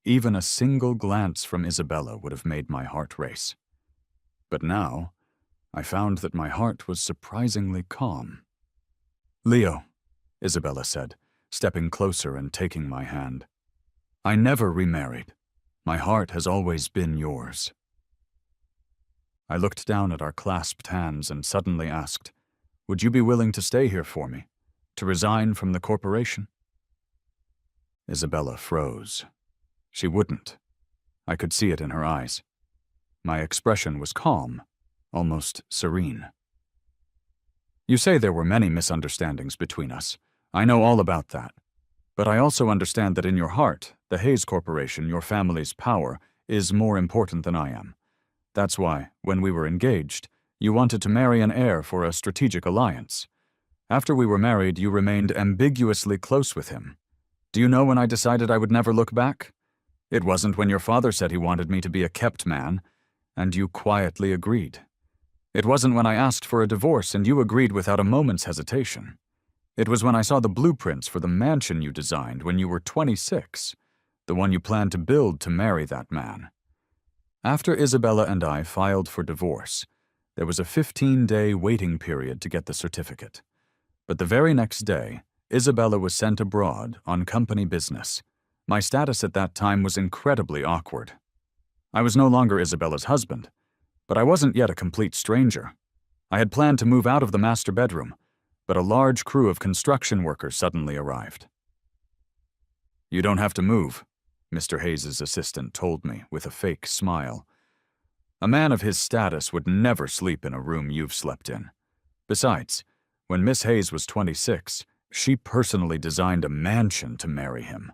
Even a single glance from Isabella would have made my heart race. But now, I found that my heart was surprisingly calm. Leo, Isabella said, stepping closer and taking my hand. I never remarried. My heart has always been yours. I looked down at our clasped hands and suddenly asked, would you be willing to stay here for me, to resign from the corporation? Isabella froze. She wouldn't. I could see it in her eyes. My expression was calm, almost serene. You say there were many misunderstandings between us. I know all about that. But I also understand that in your heart, the Hayes Corporation, your family's power, is more important than I am. That's why, when we were engaged, you wanted to marry an heir for a strategic alliance. After we were married, you remained ambiguously close with him. Do you know when I decided I would never look back? It wasn't when your father said he wanted me to be a kept man, and you quietly agreed. It wasn't when I asked for a divorce and you agreed without a moment's hesitation. It was when I saw the blueprints for the mansion you designed when you were 26, the one you planned to build to marry that man. After Isabella and I filed for divorce, there was a 15-day waiting period to get the certificate. But the very next day, Isabella was sent abroad on company business. My status at that time was incredibly awkward. I was no longer Isabella's husband, but I wasn't yet a complete stranger. I had planned to move out of the master bedroom, but a large crew of construction workers suddenly arrived. You don't have to move, Mr. Hayes's assistant told me with a fake smile. A man of his status would never sleep in a room you've slept in. Besides, when Miss Hayes was 26, she personally designed a mansion to marry him.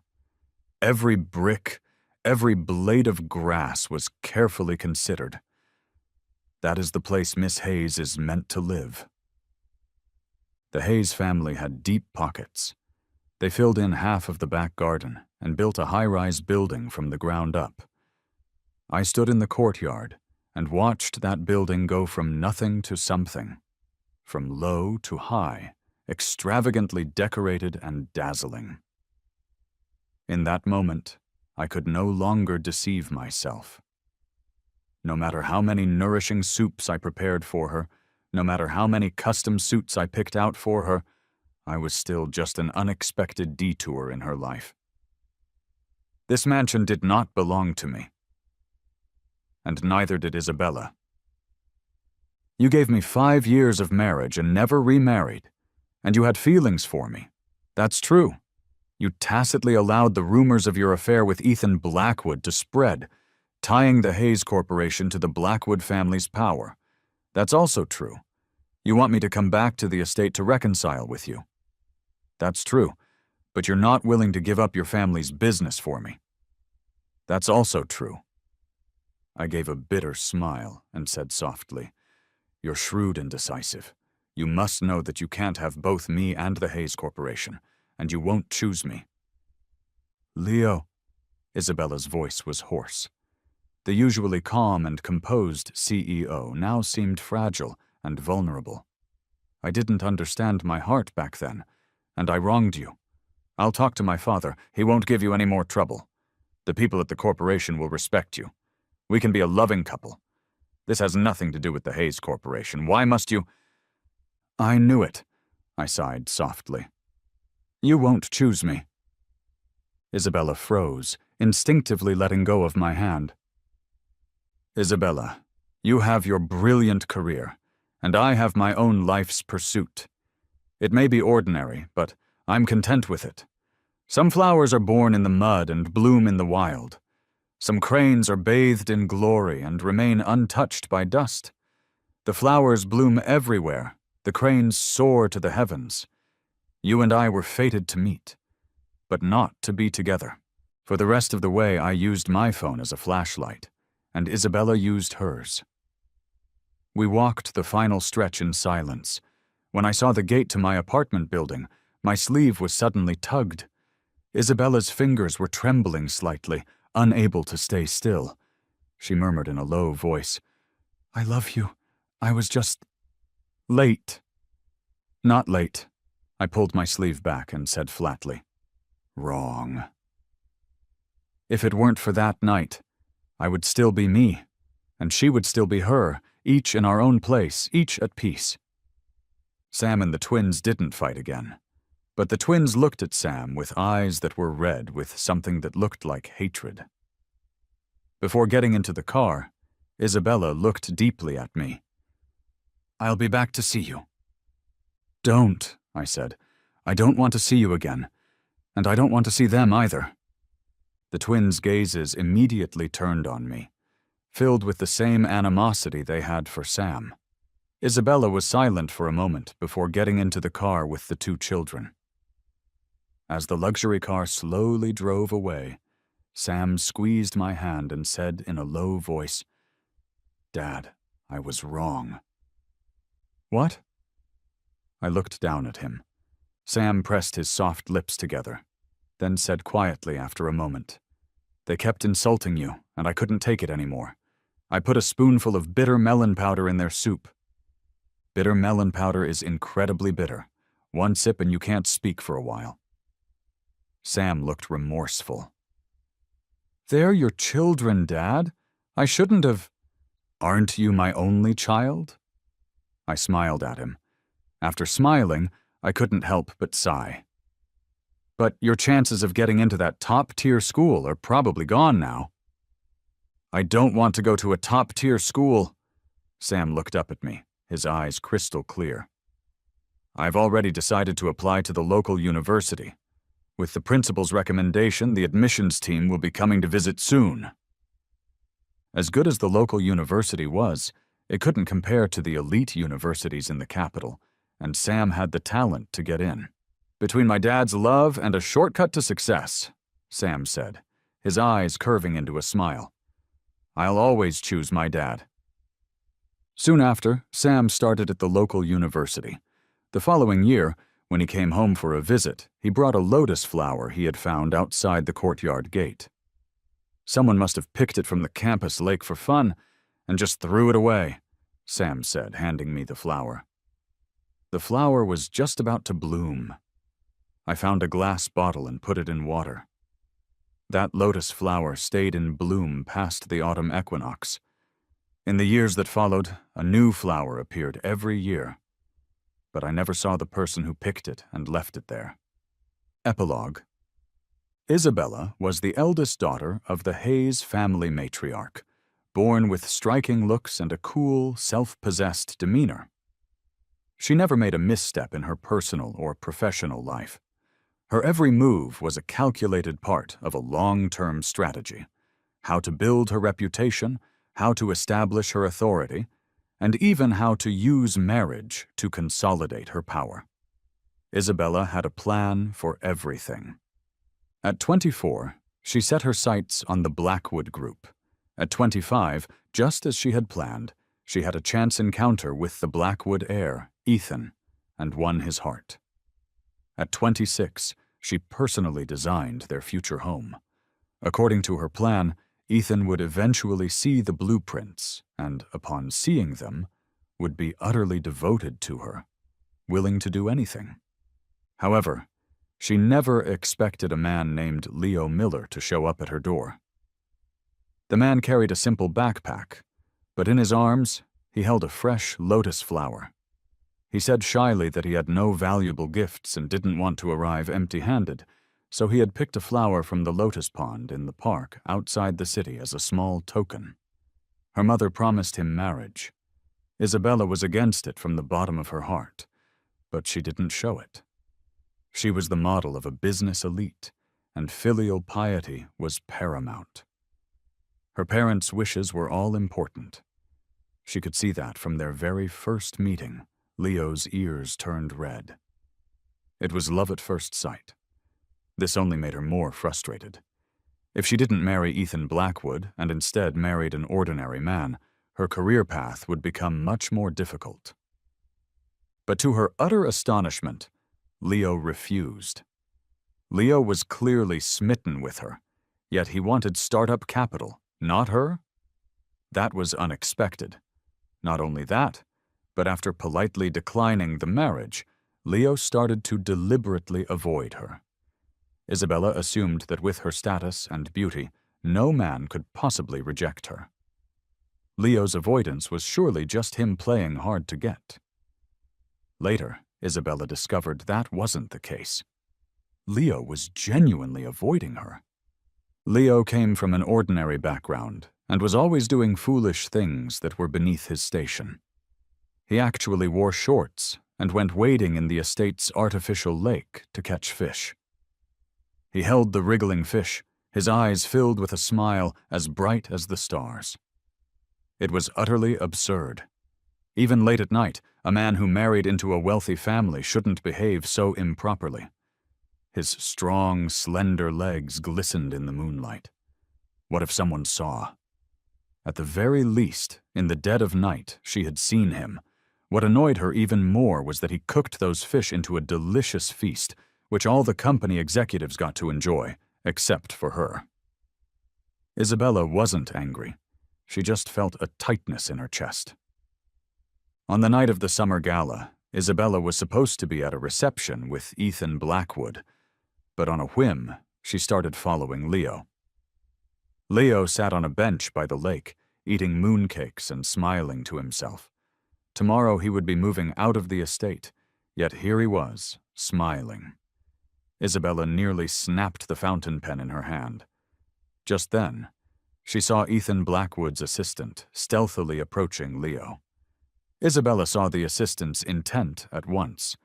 Every brick, every blade of grass was carefully considered. That is the place Miss Hayes is meant to live. The Hayes family had deep pockets. They filled in half of the back garden and built a high-rise building from the ground up. I stood in the courtyard and watched that building go from nothing to something, from low to high, extravagantly decorated and dazzling. In that moment, I could no longer deceive myself. No matter how many nourishing soups I prepared for her, no matter how many custom suits I picked out for her, I was still just an unexpected detour in her life. This mansion did not belong to me. And neither did Isabella. You gave me 5 years of marriage and never remarried, and you had feelings for me. That's true. You tacitly allowed the rumors of your affair with Ethan Blackwood to spread, tying the Hayes Corporation to the Blackwood family's power. That's also true. You want me to come back to the estate to reconcile with you. That's true, but you're not willing to give up your family's business for me. That's also true. I gave a bitter smile and said softly, You're shrewd and decisive. You must know that you can't have both me and the Hayes Corporation, and you won't choose me. Leo, Isabella's voice was hoarse. The usually calm and composed CEO now seemed fragile and vulnerable. I didn't understand my heart back then, and I wronged you. I'll talk to my father. He won't give you any more trouble. The people at the corporation will respect you. We can be a loving couple. This has nothing to do with the Hayes Corporation. Why must you— I knew it, I sighed softly. You won't choose me. Isabella froze, instinctively letting go of my hand. Isabella, you have your brilliant career, and I have my own life's pursuit. It may be ordinary, but I'm content with it. Some flowers are born in the mud and bloom in the wild. Some cranes are bathed in glory and remain untouched by dust. The flowers bloom everywhere. The cranes soar to the heavens. You and I were fated to meet, but not to be together. For the rest of the way, I used my phone as a flashlight, and Isabella used hers. We walked the final stretch in silence. When I saw the gate to my apartment building, my sleeve was suddenly tugged. Isabella's fingers were trembling slightly, unable to stay still. She murmured in a low voice, I love you. I was just— late. Not late. I pulled my sleeve back and said flatly, wrong. If it weren't for that night, I would still be me, and she would still be her, each in our own place, each at peace. Sam and the twins didn't fight again, but the twins looked at Sam with eyes that were red with something that looked like hatred. Before getting into the car, Isabella looked deeply at me. I'll be back to see you. Don't, I said. I don't want to see you again, and I don't want to see them either. The twins' gazes immediately turned on me, filled with the same animosity they had for Sam. Isabella was silent for a moment before getting into the car with the two children. As the luxury car slowly drove away, Sam squeezed my hand and said in a low voice, Dad, I was wrong. What? I looked down at him. Sam pressed his soft lips together, then said quietly after a moment, They kept insulting you, and I couldn't take it anymore. I put a spoonful of bitter melon powder in their soup. Bitter melon powder is incredibly bitter. One sip and you can't speak for a while. Sam looked remorseful. They're your children, Dad. I shouldn't have— Aren't you my only child? I smiled at him. After smiling, I couldn't help but sigh. But your chances of getting into that top-tier school are probably gone now. I don't want to go to a top-tier school. Sam looked up at me, his eyes crystal clear. I've already decided to apply to the local university. With the principal's recommendation, the admissions team will be coming to visit soon. As good as the local university was, it couldn't compare to the elite universities in the capital, and Sam had the talent to get in. Between my dad's love and a shortcut to success, Sam said, his eyes curving into a smile. I'll always choose my dad. Soon after, Sam started at the local university. The following year, when he came home for a visit, he brought a lotus flower he had found outside the courtyard gate. Someone must have picked it from the campus lake for fun and just threw it away, Sam said, handing me the flower. The flower was just about to bloom. I found a glass bottle and put it in water. That lotus flower stayed in bloom past the autumn equinox. In the years that followed, a new flower appeared every year. But I never saw the person who picked it and left it there. Epilogue. Isabella was the eldest daughter of the Hayes family matriarch, born with striking looks and a cool, self-possessed demeanor. She never made a misstep in her personal or professional life. Her every move was a calculated part of a long-term strategy: how to build her reputation, how to establish her authority, and even how to use marriage to consolidate her power. Isabella had a plan for everything. At 24, she set her sights on the Blackwood Group. At 25, just as she had planned, she had a chance encounter with the Blackwood heir, Ethan, and won his heart. At 26, she personally designed their future home. According to her plan, Ethan would eventually see the blueprints and, upon seeing them, would be utterly devoted to her, willing to do anything. However, she never expected a man named Leo Miller to show up at her door. The man carried a simple backpack, but in his arms he held a fresh lotus flower. He said shyly that he had no valuable gifts and didn't want to arrive empty-handed, so he had picked a flower from the lotus pond in the park outside the city as a small token. Her mother promised him marriage. Isabella was against it from the bottom of her heart, but she didn't show it. She was the model of a business elite, and filial piety was paramount. Her parents' wishes were all important. She could see that from their very first meeting. Leo's ears turned red. It was love at first sight. This only made her more frustrated. If she didn't marry Ethan Blackwood and instead married an ordinary man, her career path would become much more difficult. But to her utter astonishment, Leo refused. Leo was clearly smitten with her, yet he wanted startup capital, not her? That was unexpected. Not only that, but after politely declining the marriage, Leo started to deliberately avoid her. Isabella assumed that with her status and beauty, no man could possibly reject her. Leo's avoidance was surely just him playing hard to get. Later, Isabella discovered that wasn't the case. Leo was genuinely avoiding her. Leo came from an ordinary background and was always doing foolish things that were beneath his station. He actually wore shorts and went wading in the estate's artificial lake to catch fish. He held the wriggling fish, his eyes filled with a smile as bright as the stars. It was utterly absurd. Even late at night, a man who married into a wealthy family shouldn't behave so improperly. His strong, slender legs glistened in the moonlight. What if someone saw? At the very least, in the dead of night, she had seen him. What annoyed her even more was that he cooked those fish into a delicious feast, which all the company executives got to enjoy, except for her. Isabella wasn't angry. She just felt a tightness in her chest. On the night of the summer gala, Isabella was supposed to be at a reception with Ethan Blackwood, but on a whim, she started following Leo. Leo sat on a bench by the lake, eating mooncakes and smiling to himself. Tomorrow he would be moving out of the estate, yet here he was, smiling. Isabella nearly snapped the fountain pen in her hand. Just then, she saw Ethan Blackwood's assistant stealthily approaching Leo. Isabella saw the assistant's intent at once.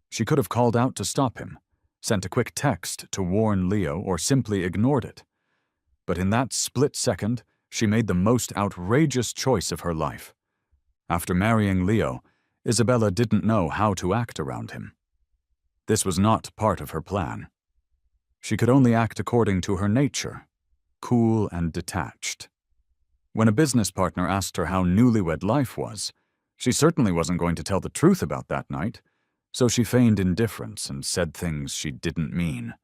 She could have called out to stop him, sent a quick text to warn Leo, or simply ignored it. But in that split second, she made the most outrageous choice of her life. After marrying Leo, Isabella didn't know how to act around him. This was not part of her plan. She could only act according to her nature, cool and detached. When a business partner asked her how newlywed life was, she certainly wasn't going to tell the truth about that night, so she feigned indifference and said things she didn't mean.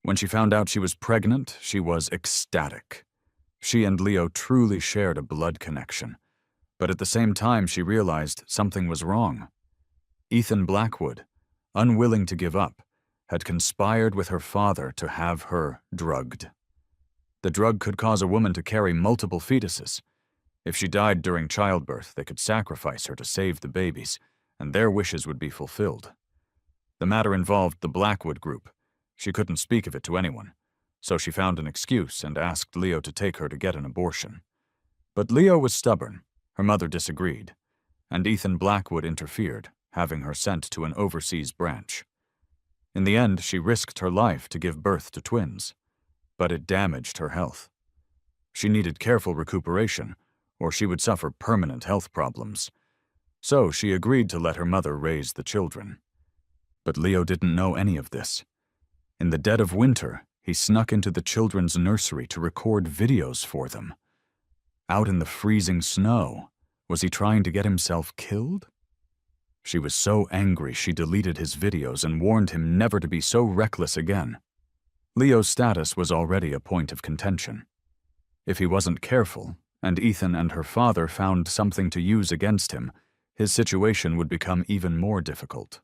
When she found out she was pregnant, she was ecstatic. She and Leo truly shared a blood connection, but at the same time she realized something was wrong. Ethan Blackwood, unwilling to give up, had conspired with her father to have her drugged. The drug could cause a woman to carry multiple fetuses. If she died during childbirth, they could sacrifice her to save the babies, and their wishes would be fulfilled. The matter involved the Blackwood group. She couldn't speak of it to anyone, so she found an excuse and asked Leo to take her to get an abortion. But Leo was stubborn. Her mother disagreed, and Ethan Blackwood interfered, having her sent to an overseas branch. In the end, she risked her life to give birth to twins, but it damaged her health. She needed careful recuperation, or she would suffer permanent health problems. So she agreed to let her mother raise the children. But Leo didn't know any of this. In the dead of winter, he snuck into the children's nursery to record videos for them. Out in the freezing snow, was he trying to get himself killed? She was so angry she deleted his videos and warned him never to be so reckless again. Leo's status was already a point of contention. If he wasn't careful, and Ethan and her father found something to use against him, his situation would become even more difficult.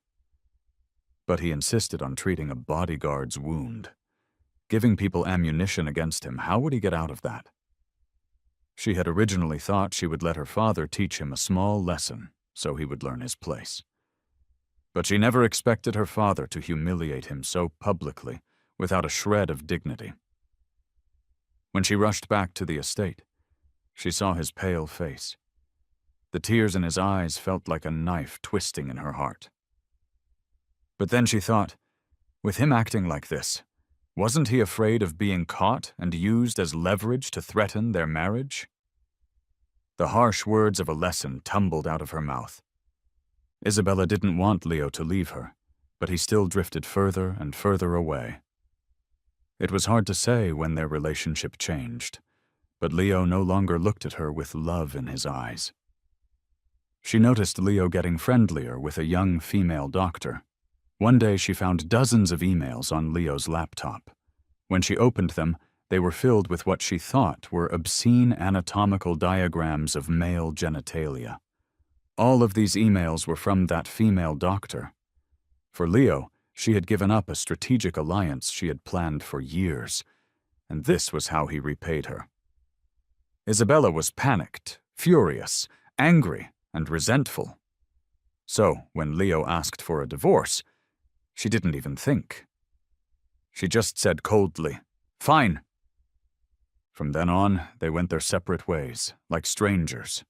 But he insisted on treating a bodyguard's wound. Giving people ammunition against him, how would he get out of that? She had originally thought she would let her father teach him a small lesson so he would learn his place. But she never expected her father to humiliate him so publicly, without a shred of dignity. When she rushed back to the estate, she saw his pale face. The tears in his eyes felt like a knife twisting in her heart. But then she thought, with him acting like this, wasn't he afraid of being caught and used as leverage to threaten their marriage? The harsh words of a lesson tumbled out of her mouth. Isabella didn't want Leo to leave her, but he still drifted further and further away. It was hard to say when their relationship changed, but Leo no longer looked at her with love in his eyes. She noticed Leo getting friendlier with a young female doctor. One day she found dozens of emails on Leo's laptop. When she opened them, they were filled with what she thought were obscene anatomical diagrams of male genitalia. All of these emails were from that female doctor. For Leo, she had given up a strategic alliance she had planned for years, and this was how he repaid her. Isabella was panicked, furious, angry, and resentful. So, when Leo asked for a divorce, she didn't even think. She just said coldly, "Fine." From then on, they went their separate ways, like strangers,